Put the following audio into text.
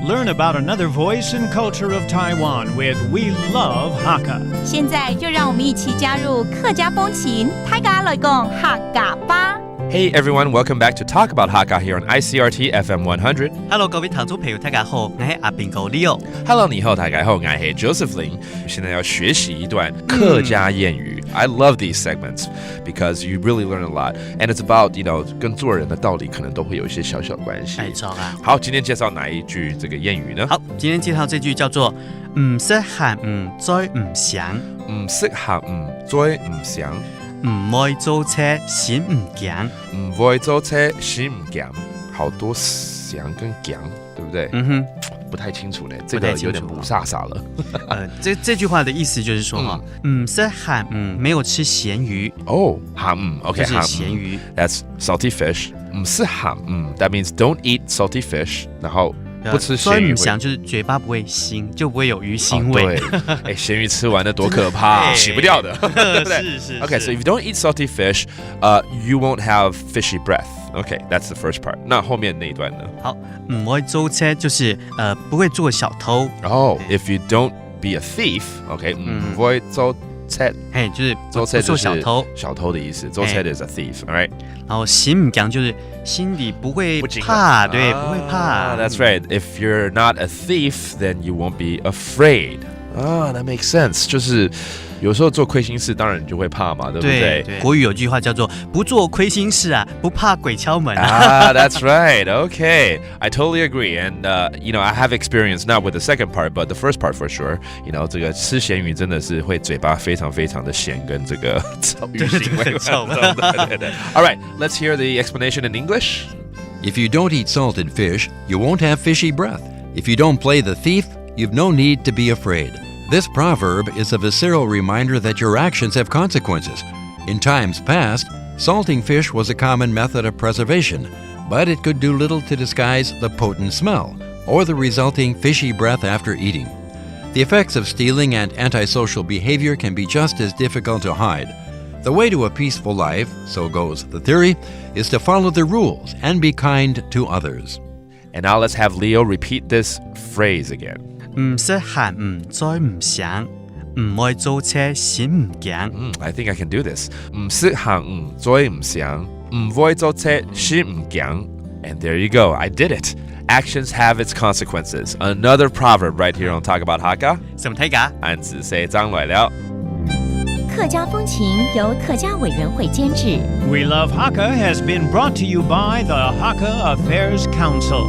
learn about another voice and culture of Taiwan with We Love Hakka. 现在就让我们一起加入客家风情，大家来讲客家吧。Hey everyone, welcome back to Talk About Hakka here on ICRT FM 100. Hello， 各位聽眾朋友，大家好，我係阿炳哥 Leo。Hello， 你好，大家好，我係 Josephine。現在要學習一段客家諺語。I love these segments because you really learn a lot, and it's about 跟做人的道理可能都會有一些小小關係。沒錯啊。好，今天介紹哪一句這個諺語呢？好，今天介紹這句叫做唔識行唔追唔想，唔識行唔追唔想，唔會做車先唔驚，唔會做車先唔驚。好多想跟講，對不對？不太清楚呢，這個有點不颯颯了。這句話的意思就是說哈，識行沒有吃鹹魚哦，鹹，OK， 就是鹹魚 ，That's salty fish。唔是鹹，that means don't eat salty fish。然後不吃鹹魚，所以唔想就是嘴巴不會腥，就不會有魚腥味。對，哎，鹹魚吃完了多可怕，洗不掉的，對不對？是。Okay, so if you don't eat salty fish, you won't have fishy breath. Okay, that's the first part. 那後面那一段呢？好，唔會做車就是不會做小偷。If you don't be a thief, okay, 唔會做車，就是做車就是小偷，小偷的意思。做車 is a thief, all right? 然後心唔驚就是心裡不會怕，對，不會怕。That's right. If you're not a thief, then you won't be afraid. That makes sense. 就是有時候做虧心事，當然你就會怕嘛，對不對？對，國語有句話叫做不做虧心事啊，不怕鬼敲門。That's right. Okay, I totally agree. And I have experience not with the second part, but the first part for sure. 這個吃鹹魚真的是會嘴巴非常非常的鹹，跟這個臭魚腥味。對。All right, let's hear the explanation in English. If you don't eat salted fish, you won't have fishy breath. If you don't play the thief, you've no need to be afraid. This proverb is a visceral reminder that your actions have consequences. In times past, salting fish was a common method of preservation, but it could do little to disguise the potent smell or the resulting fishy breath after eating. The effects of stealing and antisocial behavior can be just as difficult to hide. The way to a peaceful life, so goes the theory, is to follow the rules and be kind to others. And now let's have Leo repeat this phrase again. 唔識行唔追唔想，唔會做車先唔驚。I think I can do this. 唔識行唔追唔想，唔會做車先唔驚。And there you go, I did it. Actions have its consequences. Another proverb right here on Talk About Hakka. 什麼睇㗎？按子say張來了。客家風情由客家委員會監製。 We Love Hakka has been brought to you by the Hakka Affairs Council.